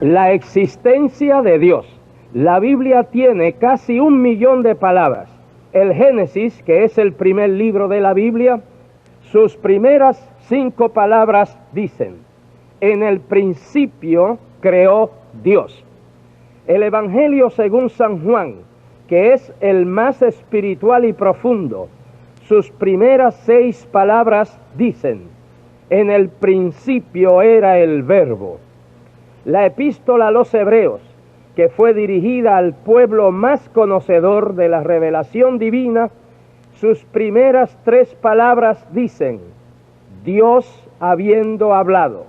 La existencia de Dios. La Biblia tiene casi 1.000.000 de palabras. El Génesis, que es el primer libro de la Biblia, sus primeras 5 palabras dicen: en el principio creó Dios. El Evangelio según San Juan, que es el más espiritual y profundo, sus primeras 6 palabras dicen: en el principio era el Verbo. La epístola a los Hebreos, que fue dirigida al pueblo más conocedor de la revelación divina, sus primeras 3 palabras dicen: Dios habiendo hablado.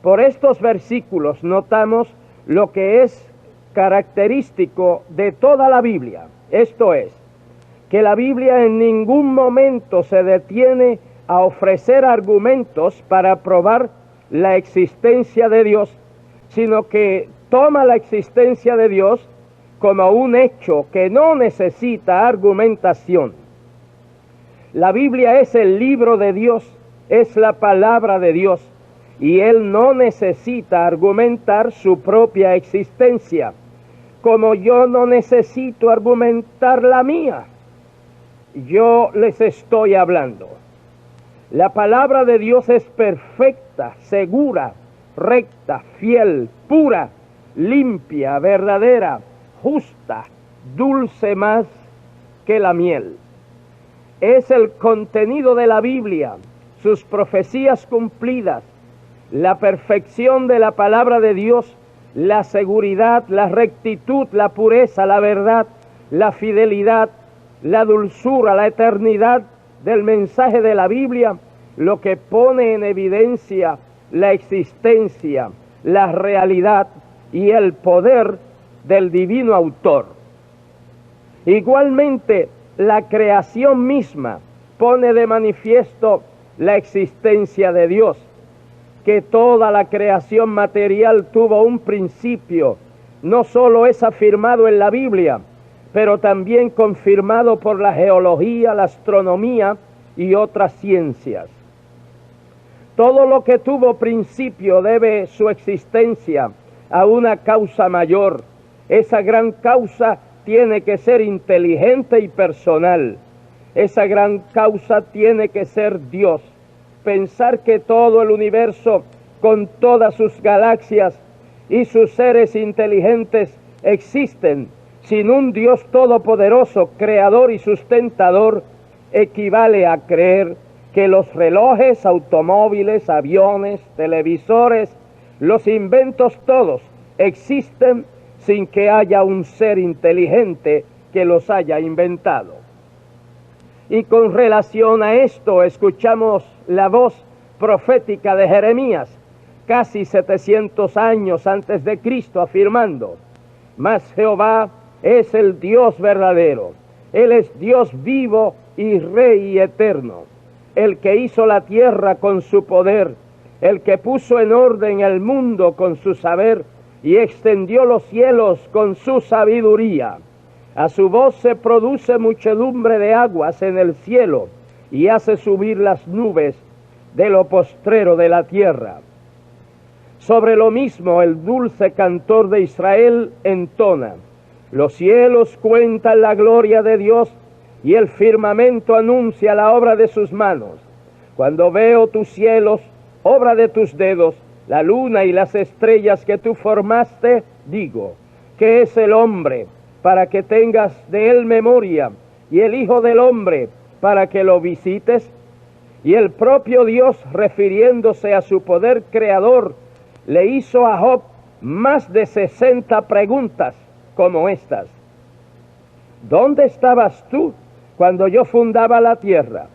Por estos versículos notamos lo que es característico de toda la Biblia, esto es, que la Biblia en ningún momento se detiene a ofrecer argumentos para probar la existencia de Dios, sino que toma la existencia de Dios como un hecho que no necesita argumentación. La Biblia es el libro de Dios, es la palabra de Dios, y Él no necesita argumentar su propia existencia, como yo no necesito argumentar la mía. Yo les estoy hablando. La palabra de Dios es perfecta, segura, recta, fiel, pura, limpia, verdadera, justa, dulce más que la miel. Es el contenido de la Biblia, sus profecías cumplidas, la perfección de la palabra de Dios, la seguridad, la rectitud, la pureza, la verdad, la fidelidad, la dulzura, la eternidad del mensaje de la Biblia, lo que pone en evidencia la existencia, la realidad y el poder del divino autor. Igualmente, la creación misma pone de manifiesto la existencia de Dios, que toda la creación material tuvo un principio. No solo es afirmado en la Biblia, pero también confirmado por la geología, la astronomía y otras ciencias. Todo lo que tuvo principio debe su existencia a una causa mayor. Esa gran causa tiene que ser inteligente y personal. Esa gran causa tiene que ser Dios. Pensar que todo el universo, con todas sus galaxias y sus seres inteligentes, existen sin un Dios todopoderoso, creador y sustentador, equivale a creer que los relojes, automóviles, aviones, televisores, los inventos todos existen sin que haya un ser inteligente que los haya inventado. Y con relación a esto escuchamos la voz profética de Jeremías, casi 700 años antes de Cristo, afirmando: mas Jehová es el Dios verdadero, Él es Dios vivo y Rey eterno, el que hizo la tierra con su poder, el que puso en orden el mundo con su saber y extendió los cielos con su sabiduría. A su voz se produce muchedumbre de aguas en el cielo y hace subir las nubes de lo postrero de la tierra. Sobre lo mismo el dulce cantor de Israel entona: los cielos cuentan la gloria de Dios y el firmamento anuncia la obra de sus manos. Cuando veo tus cielos, obra de tus dedos, la luna y las estrellas que tú formaste, digo: ¿qué es el hombre para que tengas de él memoria, y el hijo del hombre para que lo visites? Y el propio Dios, refiriéndose a su poder creador, le hizo a Job más de 60 preguntas como estas: ¿dónde estabas tú cuando yo fundaba la tierra?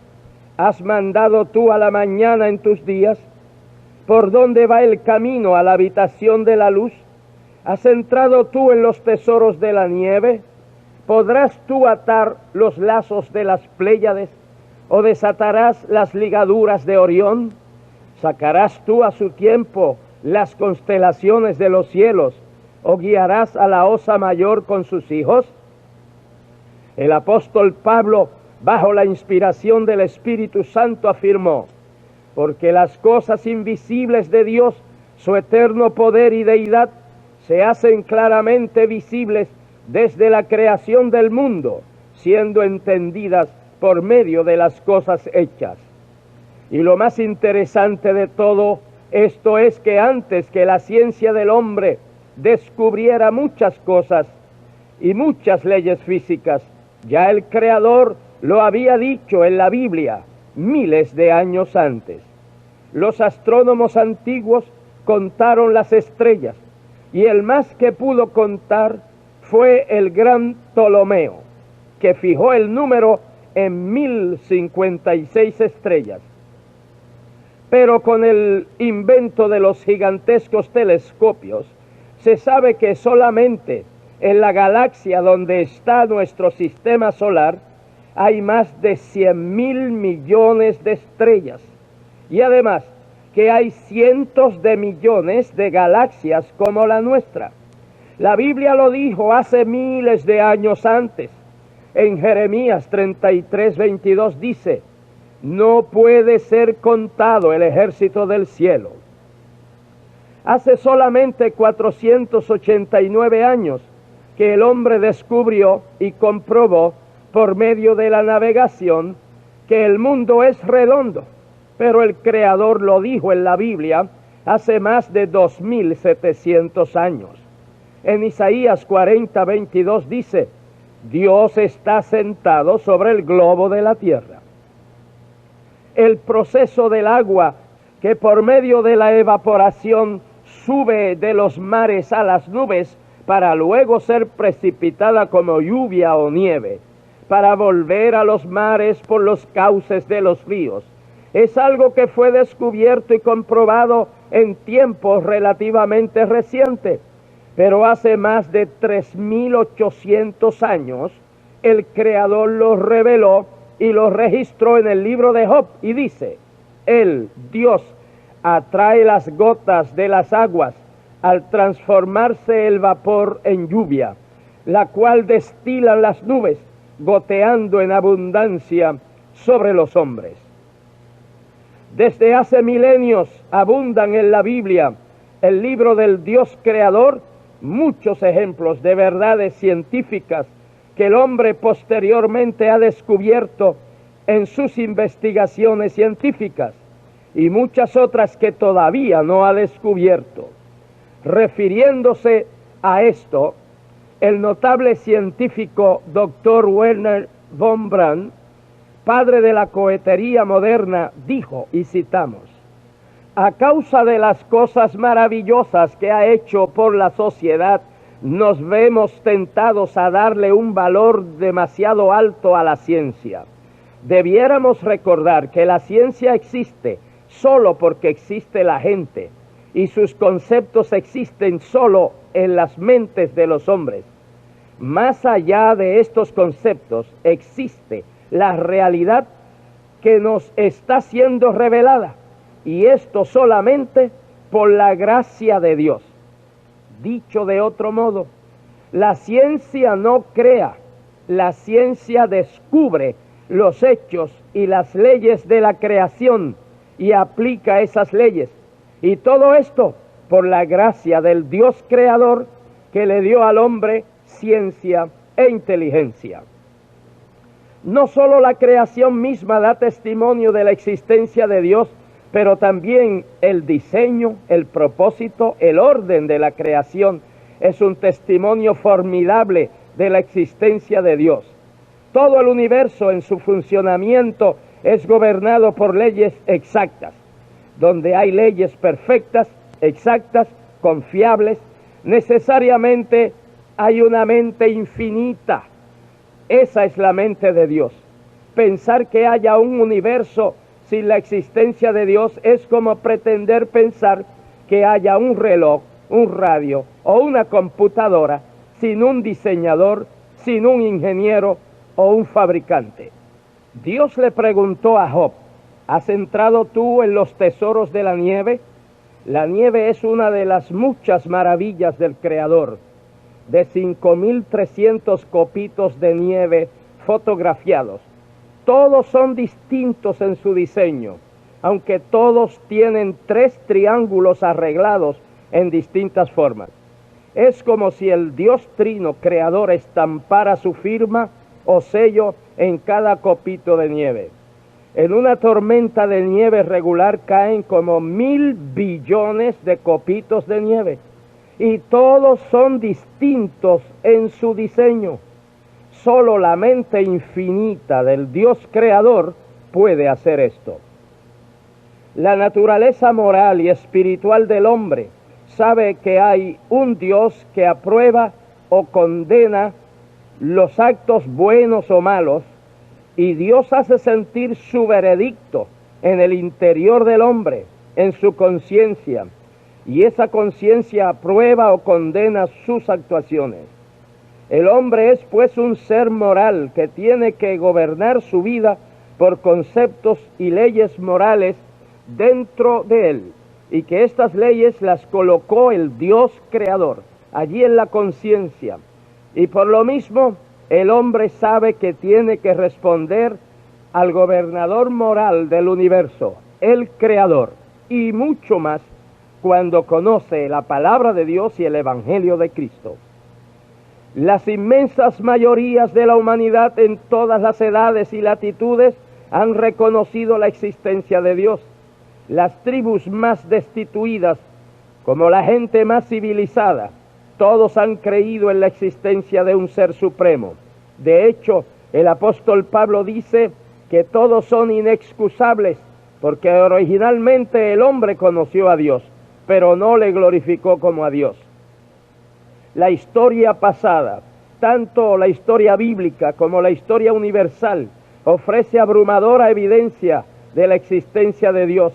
¿Has mandado tú a la mañana en tus días? ¿Por dónde va el camino a la habitación de la luz? ¿Has entrado tú en los tesoros de la nieve? ¿Podrás tú atar los lazos de las Pléyades? ¿O desatarás las ligaduras de Orión? ¿Sacarás tú a su tiempo las constelaciones de los cielos? ¿O guiarás a la osa mayor con sus hijos? El apóstol Pablo, bajo la inspiración del Espíritu Santo, afirmó: porque las cosas invisibles de Dios Su eterno poder y deidad se hacen claramente visibles desde la creación del mundo, siendo entendidas por medio de las cosas hechas. Y lo más interesante de todo esto es que antes que la ciencia del hombre descubriera muchas cosas y muchas leyes físicas, ya el Creador lo había dicho en la Biblia miles de años antes. Los astrónomos antiguos contaron las estrellas, y el más que pudo contar fue el gran Ptolomeo, que fijó el número en 1056 estrellas. Pero con el invento de los gigantescos telescopios, se sabe que solamente en la galaxia donde está nuestro sistema solar hay más de 100.000 millones de estrellas. Y además que hay cientos de millones de galaxias como la nuestra. La Biblia lo dijo hace miles de años antes. En Jeremías 33:22 dice: no puede ser contado el ejército del cielo. Hace solamente 489 años que el hombre descubrió y comprobó por medio de la navegación que el mundo es redondo, pero el Creador lo dijo en la Biblia hace más de 2700 años. En Isaías 40:22 dice: Dios está sentado sobre el globo de la tierra. El proceso del agua que por medio de la evaporación sube de los mares a las nubes para luego ser precipitada como lluvia o nieve, para volver a los mares por los cauces de los ríos, es algo que fue descubierto y comprobado en tiempos relativamente recientes, pero hace más de 3800 años el Creador lo reveló y lo registró en el libro de Job, y dice: Él, Dios, atrae las gotas de las aguas al transformarse el vapor en lluvia, la cual destilan las nubes, goteando en abundancia sobre los hombres. Desde hace milenios abundan en la Biblia, el libro del Dios creador, muchos ejemplos de verdades científicas que el hombre posteriormente ha descubierto en sus investigaciones científicas, y muchas otras que todavía no ha descubierto. Refiriéndose a esto, el notable científico Dr. Werner von Braun, padre de la cohetería moderna, dijo, y citamos: a causa de las cosas maravillosas que ha hecho por la sociedad, nos vemos tentados a darle un valor demasiado alto a la ciencia. Debiéramos recordar que la ciencia existe solo porque existe la gente, y sus conceptos existen solo en las mentes de los hombres. Más allá de estos conceptos existe la realidad que nos está siendo revelada, y esto solamente por la gracia de Dios. Dicho de otro modo, la ciencia no crea, la ciencia descubre los hechos y las leyes de la creación y aplica esas leyes. Y todo esto por la gracia del Dios creador, que le dio al hombre ciencia e inteligencia. No solo la creación misma da testimonio de la existencia de Dios, pero también el diseño, el propósito, el orden de la creación es un testimonio formidable de la existencia de Dios. Todo el universo en su funcionamiento es gobernado por leyes exactas. Donde hay leyes perfectas, exactas, confiables, necesariamente hay una mente infinita. Esa es la mente de Dios. Pensar que haya un universo sin la existencia de Dios es como pretender pensar que haya un reloj, un radio o una computadora sin un diseñador, sin un ingeniero o un fabricante. Dios le preguntó a Job: ¿has entrado tú en los tesoros de la nieve? La nieve es una de las muchas maravillas del Creador. De 5.300 copitos de nieve fotografiados, todos son distintos en su diseño, aunque todos tienen 3 triángulos arreglados en distintas formas. Es como si el Dios Trino Creador estampara su firma o sello en cada copito de nieve. En una tormenta de nieve regular caen como 1000 billones de copitos de nieve, y todos son distintos en su diseño. Solo la mente infinita del Dios Creador puede hacer esto. La naturaleza moral y espiritual del hombre sabe que hay un Dios que aprueba o condena los actos buenos o malos, y Dios hace sentir su veredicto en el interior del hombre, en su conciencia, y esa conciencia aprueba o condena sus actuaciones. El hombre es pues un ser moral que tiene que gobernar su vida por conceptos y leyes morales dentro de él, y que estas leyes las colocó el Dios Creador allí en la conciencia, y por lo mismo el hombre sabe que tiene que responder al gobernador moral del universo, el Creador, y mucho más cuando conoce la palabra de Dios y el Evangelio de Cristo. Las inmensas mayorías de la humanidad en todas las edades y latitudes han reconocido la existencia de Dios. Las tribus más destituidas, como la gente más civilizada, todos han creído en la existencia de un ser supremo. De hecho, el apóstol Pablo dice que todos son inexcusables, porque originalmente el hombre conoció a Dios, pero no le glorificó como a Dios. La historia pasada, tanto la historia bíblica como la historia universal, ofrece abrumadora evidencia de la existencia de Dios.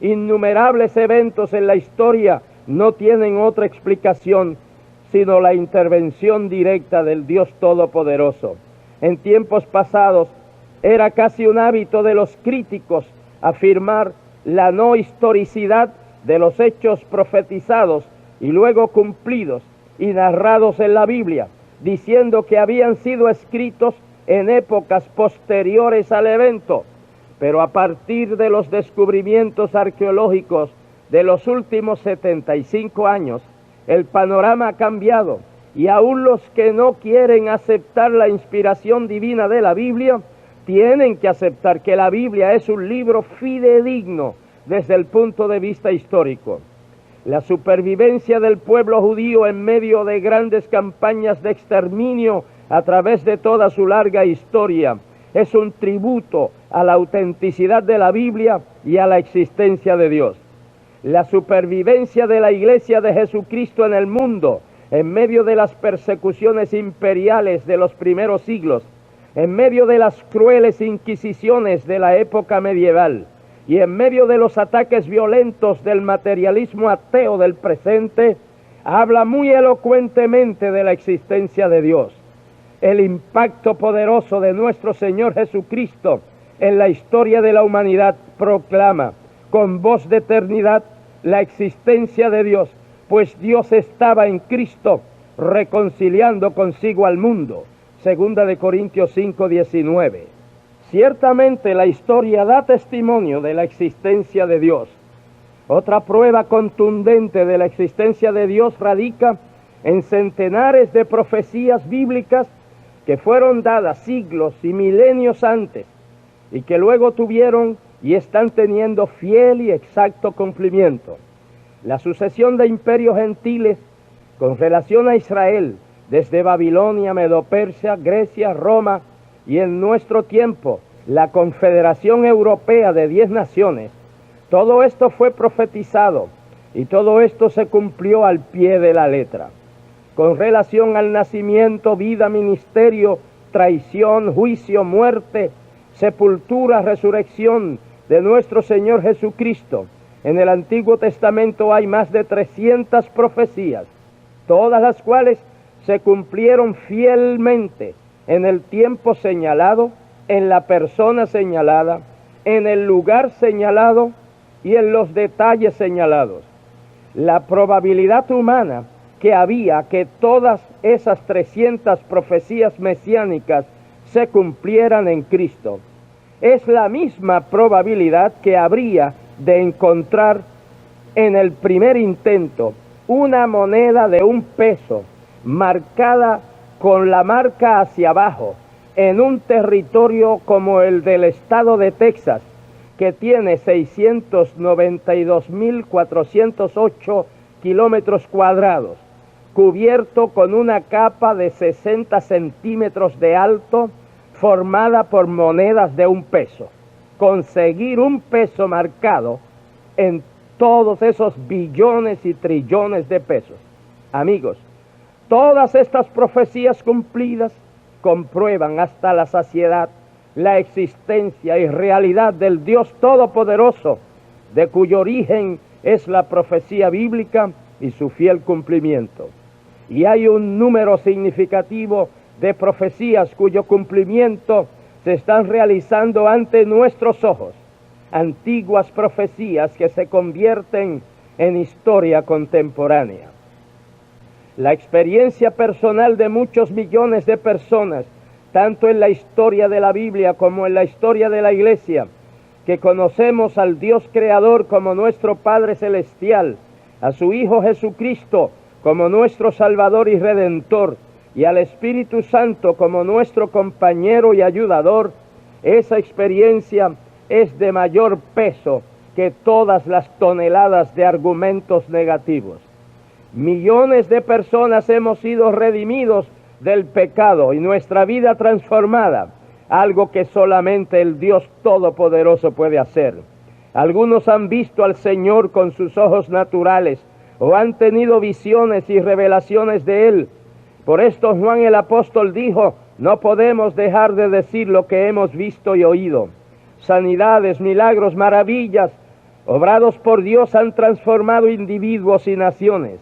Innumerables eventos en la historia no tienen otra explicación sino la intervención directa del Dios Todopoderoso. En tiempos pasados era casi un hábito de los críticos afirmar la no historicidad de los hechos profetizados y luego cumplidos y narrados en la Biblia, diciendo que habían sido escritos en épocas posteriores al evento. Pero a partir de los descubrimientos arqueológicos de los últimos 75 años, el panorama ha cambiado, y aún los que no quieren aceptar la inspiración divina de la Biblia tienen que aceptar que la Biblia es un libro fidedigno desde el punto de vista histórico. La supervivencia del pueblo judío en medio de grandes campañas de exterminio a través de toda su larga historia es un tributo a la autenticidad de la Biblia y a la existencia de Dios. La supervivencia de la Iglesia de Jesucristo en el mundo, en medio de las persecuciones imperiales de los primeros siglos, en medio de las crueles inquisiciones de la época medieval y en medio de los ataques violentos del materialismo ateo del presente, habla muy elocuentemente de la existencia de Dios. El impacto poderoso de nuestro Señor Jesucristo en la historia de la humanidad proclama con voz de eternidad la existencia de Dios, pues Dios estaba en Cristo reconciliando consigo al mundo. Segunda de Corintios 5:19. Ciertamente la historia da testimonio de la existencia de Dios. Otra prueba contundente de la existencia de Dios radica en centenares de profecías bíblicas que fueron dadas siglos y milenios antes y que luego tuvieron y están teniendo fiel y exacto cumplimiento. La sucesión de imperios gentiles con relación a Israel, desde Babilonia, Medo-Persia, Grecia, Roma y en nuestro tiempo la Confederación Europea de 10 naciones, todo esto fue profetizado y todo esto se cumplió al pie de la letra. Con relación al nacimiento, vida, ministerio, traición, juicio, muerte, sepultura, resurrección de nuestro Señor Jesucristo, en el Antiguo Testamento hay más de 300 profecías, todas las cuales se cumplieron fielmente en el tiempo señalado, en la persona señalada, en el lugar señalado y en los detalles señalados. La probabilidad humana que había que todas esas 300 profecías mesiánicas se cumplieran en Cristo es la misma probabilidad que habría de encontrar en el primer intento una moneda de 1 peso marcada con la marca hacia abajo en un territorio como el del estado de Texas, que tiene 692.408 kilómetros cuadrados, cubierto con una capa de 60 centímetros de alto, formada por monedas de 1 peso. Conseguir 1 peso marcado en todos esos billones y trillones de pesos. Amigos, todas estas profecías cumplidas comprueban hasta la saciedad la existencia y realidad del Dios Todopoderoso, de cuyo origen es la profecía bíblica y su fiel cumplimiento. Y hay un número significativo de profecías cuyo cumplimiento se están realizando ante nuestros ojos, antiguas profecías que se convierten en historia contemporánea. La experiencia personal de muchos millones de personas, tanto en la historia de la Biblia como en la historia de la Iglesia, que conocemos al Dios Creador como nuestro Padre Celestial, a su Hijo Jesucristo como nuestro Salvador y Redentor, y al Espíritu Santo como nuestro compañero y ayudador, esa experiencia es de mayor peso que todas las toneladas de argumentos negativos. Millones de personas hemos sido redimidos del pecado y nuestra vida transformada, algo que solamente el Dios Todopoderoso puede hacer. Algunos han visto al Señor con sus ojos naturales o han tenido visiones y revelaciones de Él. Por esto Juan el apóstol dijo: no podemos dejar de decir lo que hemos visto y oído. Sanidades, milagros, maravillas, obrados por Dios, han transformado individuos y naciones.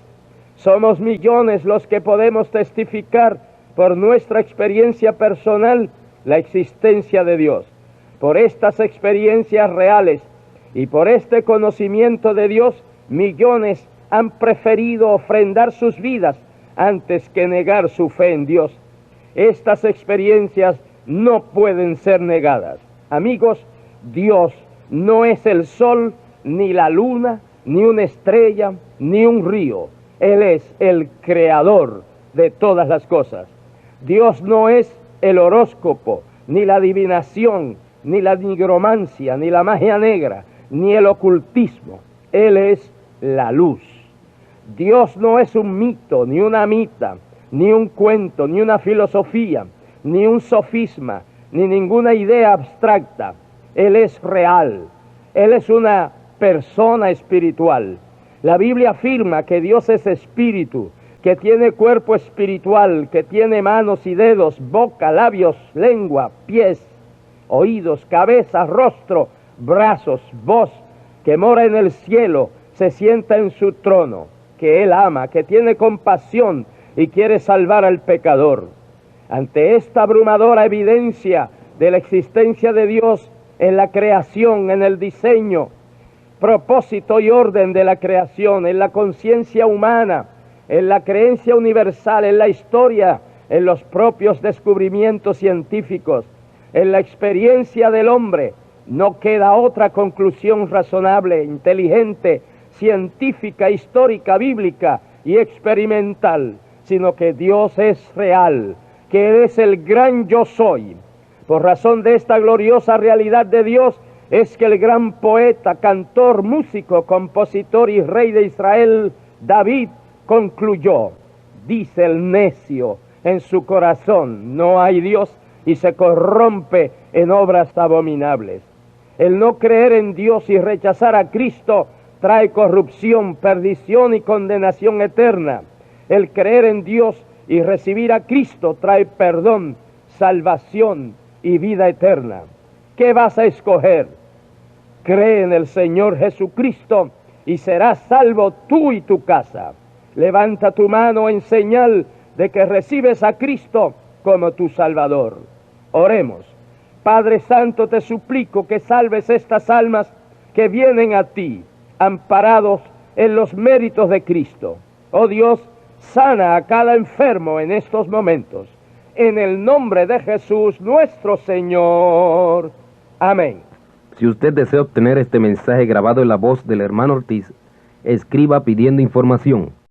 Somos millones los que podemos testificar por nuestra experiencia personal la existencia de Dios. Por estas experiencias reales y por este conocimiento de Dios, millones han preferido ofrendar sus vidas antes que negar su fe en Dios. Estas experiencias no pueden ser negadas. Amigos, Dios no es el sol, ni la luna, ni una estrella, ni un río. Él es el creador de todas las cosas. Dios no es el horóscopo, ni la adivinación, ni la nigromancia, ni la magia negra, ni el ocultismo. Él es la luz. Dios no es un mito, ni una mita, ni un cuento, ni una filosofía, ni un sofisma, ni ninguna idea abstracta. Él es real. Él es una persona espiritual. La Biblia afirma que Dios es espíritu, que tiene cuerpo espiritual, que tiene manos y dedos, boca, labios, lengua, pies, oídos, cabeza, rostro, brazos, voz, que mora en el cielo, se sienta en su trono, que Él ama, que tiene compasión y quiere salvar al pecador. Ante esta abrumadora evidencia de la existencia de Dios en la creación, en el diseño, propósito y orden de la creación, en la conciencia humana, en la creencia universal, en la historia, en los propios descubrimientos científicos, en la experiencia del hombre, no queda otra conclusión razonable, inteligente, científica, histórica, bíblica y experimental, sino que Dios es real, que Él es el gran yo soy. Por razón de esta gloriosa realidad de Dios, es que el gran poeta, cantor, músico, compositor y rey de Israel, David, concluyó: dice el necio en su corazón, no hay Dios, y se corrompe en obras abominables. El no creer en Dios y rechazar a Cristo trae corrupción, perdición y condenación eterna. El creer en Dios y recibir a Cristo trae perdón, salvación y vida eterna. ¿Qué vas a escoger? Cree en el Señor Jesucristo y serás salvo tú y tu casa. Levanta tu mano en señal de que recibes a Cristo como tu Salvador. Oremos. Padre Santo, te suplico que salves estas almas que vienen a ti, amparados en los méritos de Cristo. Oh Dios, sana a cada enfermo en estos momentos. En el nombre de Jesús nuestro Señor. Amén. Si usted desea obtener este mensaje grabado en la voz del hermano Ortiz, escriba pidiendo información.